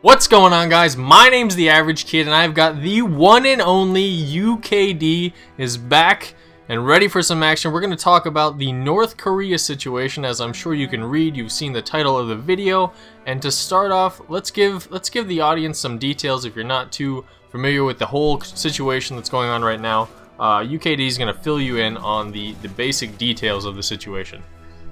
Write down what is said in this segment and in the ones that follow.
What's going on, guys? My name's The Average Kid, and I've got the one and only UKD is back and ready for some action. We're going to talk about the North Korea situation, as I'm sure you can read. You've seen the title of the video. And to start off, let's give the audience some details if you're not too familiar with the whole situation that's going on right now. UKD is going to fill you in on the basic details of the situation.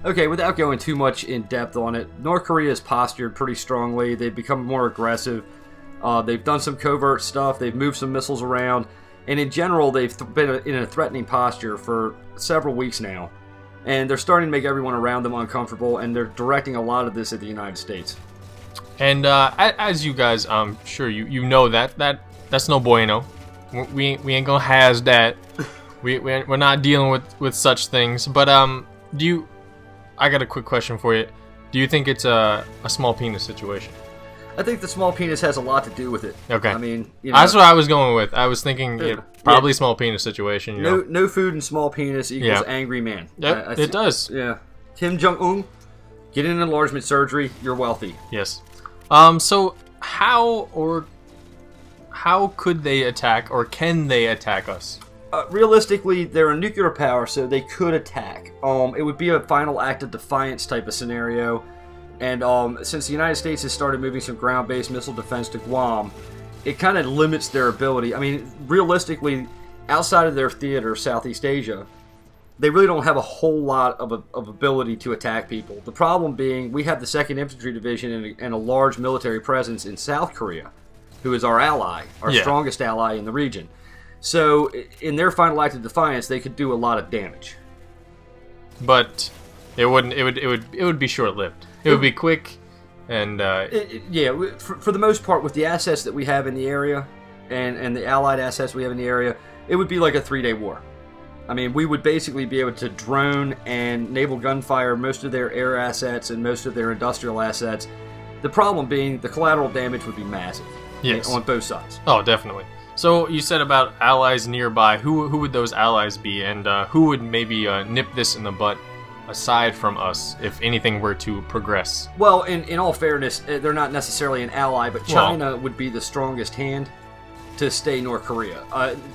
Okay, without going too much in depth on it, North Korea has postured pretty strongly. They've become more aggressive. They've done some covert stuff. They've moved some missiles around. And in general, they've been in a threatening posture for several weeks now. And they're starting to make everyone around them uncomfortable, and they're directing a lot of this at the United States. And as you guys, I'm sure you know that's no bueno. We ain't gonna has that. We're not dealing with such things. But I got a quick question for you. Do you think it's a small penis situation? I think the small penis has a lot to do with it. Okay. I mean, you know, that's what I was going with. I was thinking probably small penis situation. You know? No food and small penis equals angry man. Yep, it does. Yeah. Kim Jong-un, get an enlargement surgery. You're wealthy. Yes. So how could they attack, or can they attack us? Realistically, they're a nuclear power, so they could attack. It would be a final act of defiance type of scenario. And since the United States has started moving some ground-based missile defense to Guam, it kind of limits their ability. I mean, realistically, outside of their theater, Southeast Asia, they really don't have a whole lot of ability to attack people. The problem being, we have the 2nd Infantry Division and a large military presence in South Korea, who is our ally, our strongest ally in the region. So, in their final act of defiance, they could do a lot of damage. But it wouldn't. It would be short-lived. It would be quick, and yeah. For the most part, with the assets that we have in the area, and the allied assets we have in the area, it would be like a 3-day war. I mean, we would basically be able to drone and naval gunfire most of their air assets and most of their industrial assets. The problem being, the collateral damage would be massive. Yes. On both sides. Oh, definitely. So you said about allies nearby. Who would those allies be, and who would maybe nip this in the butt aside from us if anything were to progress? Well, in all fairness, they're not necessarily an ally, but China would be the strongest hand to stay North Korea.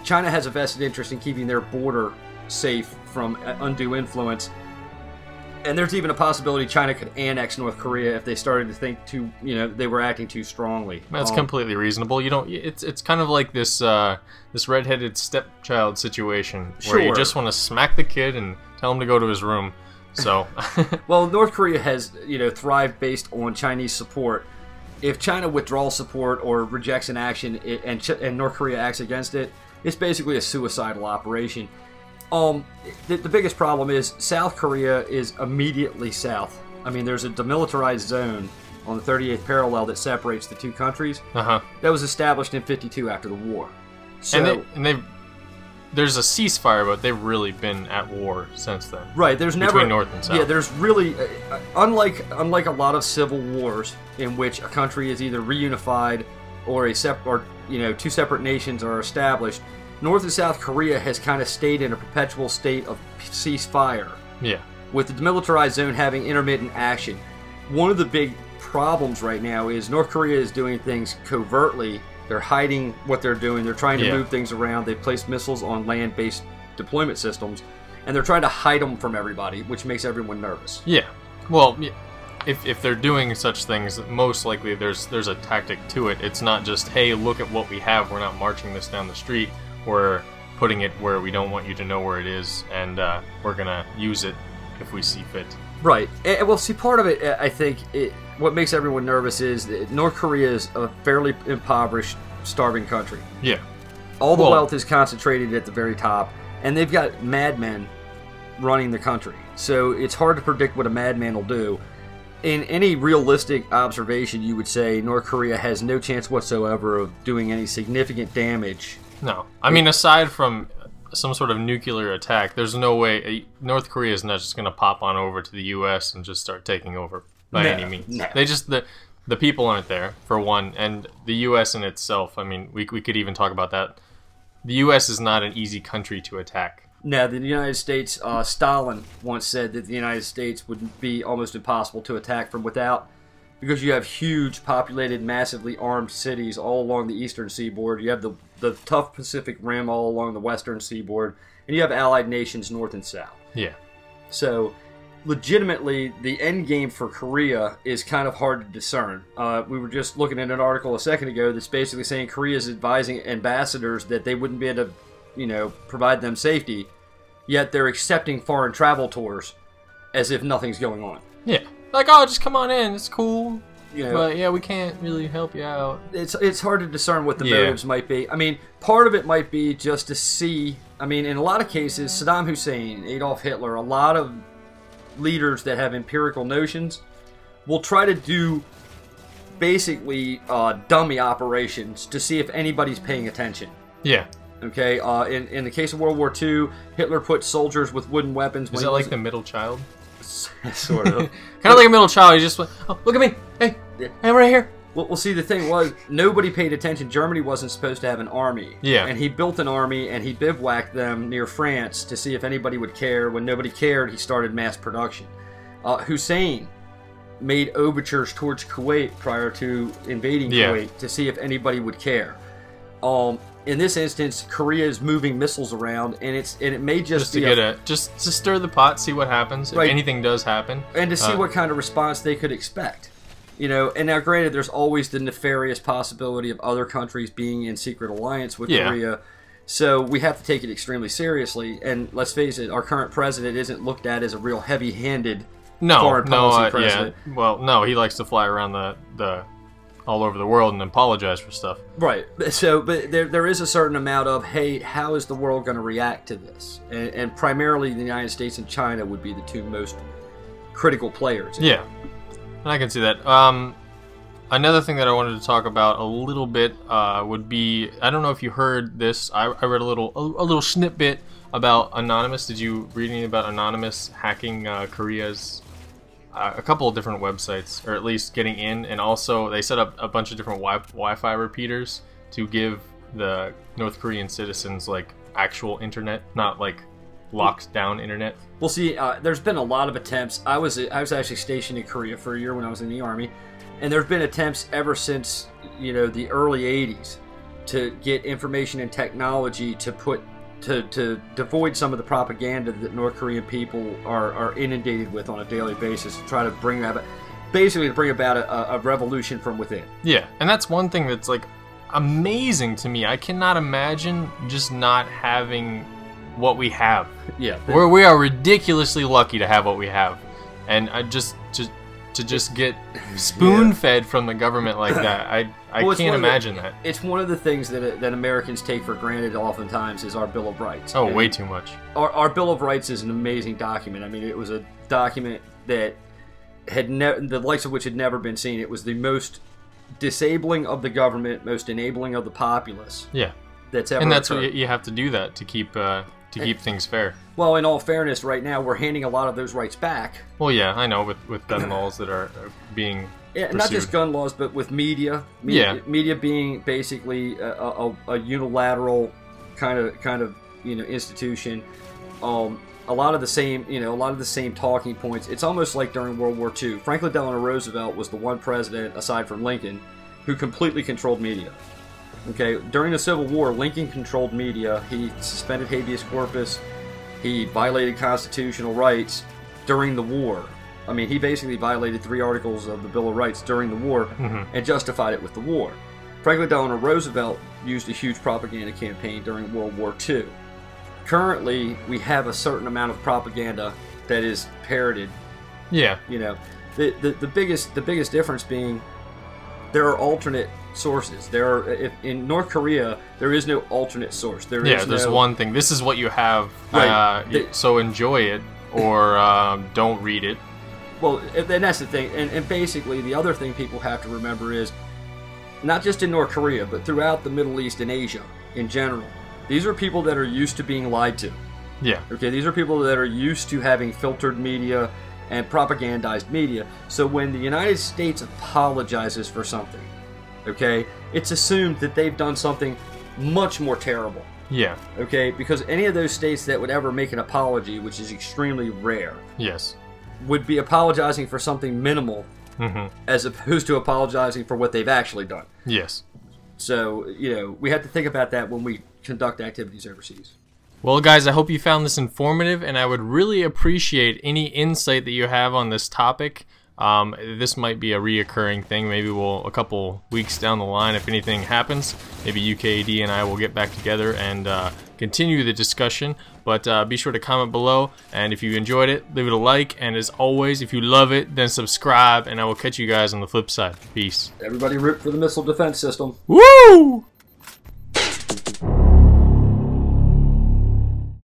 China has a vested interest in keeping their border safe from undue influence. And there's even a possibility China could annex North Korea if they started to think they were acting too strongly. That's completely reasonable. You don't. It's kind of like this this redheaded stepchild situation where you just want to smack the kid and tell him to go to his room. So, well, North Korea has thrived based on Chinese support. If China withdraws support or rejects an action and North Korea acts against it, it's basically a suicidal operation. The biggest problem is South Korea is immediately south. I mean, there's a demilitarized zone on the 38th parallel that separates the two countries. That was established in '52 after the war. So, there's a ceasefire, but they've really been at war since then. Right. There's never between North and South. Yeah. There's really unlike a lot of civil wars in which a country is either reunified or two separate nations are established. North and South Korea has kind of stayed in a perpetual state of ceasefire. Yeah. With the demilitarized zone having intermittent action. One of the big problems right now is North Korea is doing things covertly. They're hiding what they're doing. They're trying to move things around. They've placed missiles on land-based deployment systems, and they're trying to hide them from everybody, which makes everyone nervous. Yeah. Well, if they're doing such things, most likely there's a tactic to it. It's not just, hey, look at what we have. We're not marching this down the street. We're putting it where we don't want you to know where it is, and we're gonna use it if we see fit. Right. Well, see, part of it, I think, what makes everyone nervous is that North Korea is a fairly impoverished, starving country. Yeah. All the wealth is concentrated at the very top, and they've got madmen running the country. So it's hard to predict what a madman will do. In any realistic observation, you would say North Korea has no chance whatsoever of doing any significant damage. No. I mean, aside from some sort of nuclear attack, there's no way North Korea is not just going to pop on over to the U.S. and just start taking over by any means. No. They just the people aren't there, for one, and the U.S. in itself. I mean, we could even talk about that. The U.S. is not an easy country to attack. No, the United States. Stalin once said that the United States would be almost impossible to attack from without. because you have huge, populated, massively armed cities all along the eastern seaboard. You have the tough Pacific Rim all along the western seaboard, and you have allied nations north and south. Yeah. So, legitimately, the end game for Korea is kind of hard to discern. We were just looking at an article a second ago that's basically saying Korea is advising ambassadors that they wouldn't be able to, you know, provide them safety, yet they're accepting foreign travel tours as if nothing's going on. Yeah. Like, oh, just come on in. It's cool. You know, but, yeah, we can't really help you out. It's hard to discern what the motives might be. I mean, part of it might be just to see... I mean, in a lot of cases, Saddam Hussein, Adolf Hitler, a lot of leaders that have empirical notions will try to do basically dummy operations to see if anybody's paying attention. Yeah. Okay, in the case of World War II, Hitler put soldiers with wooden weapons. Is that like the middle child? Sort of. Kind of like a middle child. He just went, oh, look at me. Hey, I'm right here. Well, see, the thing was, nobody paid attention. Germany wasn't supposed to have an army. Yeah. And he built an army, and he bivouacked them near France to see if anybody would care. When nobody cared, he started mass production. Hussein made overtures towards Kuwait prior to invading Kuwait to see if anybody would care. In this instance, Korea is moving missiles around, and it may just be just to stir the pot, see what happens, if anything does happen, and to see what kind of response they could expect. You know, and now granted, there's always the nefarious possibility of other countries being in secret alliance with Korea, so we have to take it extremely seriously. And let's face it, our current president isn't looked at as a real heavy-handed foreign policy president. Yeah. Well, no, he likes to fly around the all over the world and apologize for stuff. Right. So, but there is a certain amount of, hey, how is the world going to react to this? And primarily the United States and China would be the two most critical players. Yeah. And I can see that. Another thing that I wanted to talk about a little bit would be, I don't know if you heard this. I read a little snippet about Anonymous. Did you read anything about Anonymous hacking Korea's a couple of different websites, or at least getting in, and also they set up a bunch of different Wi-Fi repeaters to give the North Korean citizens like actual internet, not like locked down internet? Well, see, there's been a lot of attempts. I was actually stationed in Korea for a year when I was in the Army, and there have been attempts ever since, you know, the early 80s to get information and technology to put to devoid some of the propaganda that North Korean people are inundated with on a daily basis, to try to bring about, basically to bring about a revolution from within. Yeah, and that's one thing that's like amazing to me. I cannot imagine just not having what we have. Yeah, we are ridiculously lucky to have what we have, and I just to get spoon-fed from the government like that, I can't imagine that. It's one of the things that Americans take for granted oftentimes is our Bill of Rights. Oh, way too much. Our Bill of Rights is an amazing document. I mean, it was a document that had the likes of which had never been seen. It was the most disabling of the government, most enabling of the populace. Yeah. That's ever And that's occurred. what you have to do that to keep things fair. Well, in all fairness, right now we're handing a lot of those rights back. Well, yeah, I know, with gun laws that are being pursued. Not just gun laws, but with media. Media being basically a unilateral kind of institution. A lot of the same talking points. It's almost like during World War II. Franklin Delano Roosevelt was the one president, aside from Lincoln, who completely controlled media. Okay, during the Civil War, Lincoln controlled media. He suspended habeas corpus. He violated constitutional rights during the war. I mean, he basically violated 3 articles of the Bill of Rights during the war and justified it with the war. Franklin Delano Roosevelt used a huge propaganda campaign during World War II. Currently, we have a certain amount of propaganda that is parroted. Yeah. You know, the biggest difference being there are alternate sources. In North Korea, there is no alternate source. There's one thing. This is what you have. Right. So enjoy it, or don't read it. Well, and that's the thing. And basically, the other thing people have to remember is, not just in North Korea, but throughout the Middle East and Asia in general, these are people that are used to being lied to. Yeah. Okay, these are people that are used to having filtered media and propagandized media. So when the United States apologizes for something, okay, it's assumed that they've done something much more terrible. Yeah. Okay, because any of those states that would ever make an apology, which is extremely rare, yes, would be apologizing for something minimal as opposed to apologizing for what they've actually done. Yes. So, you know, we have to think about that when we conduct activities overseas. Well, guys, I hope you found this informative, and I would really appreciate any insight that you have on this topic. This might be a reoccurring thing. Maybe a couple weeks down the line, if anything happens, maybe UKD and I will get back together and continue the discussion. But be sure to comment below, and if you enjoyed it, leave it a like. And as always, if you love it, then subscribe, and I will catch you guys on the flip side. Peace. Everybody root for the missile defense system. Woo!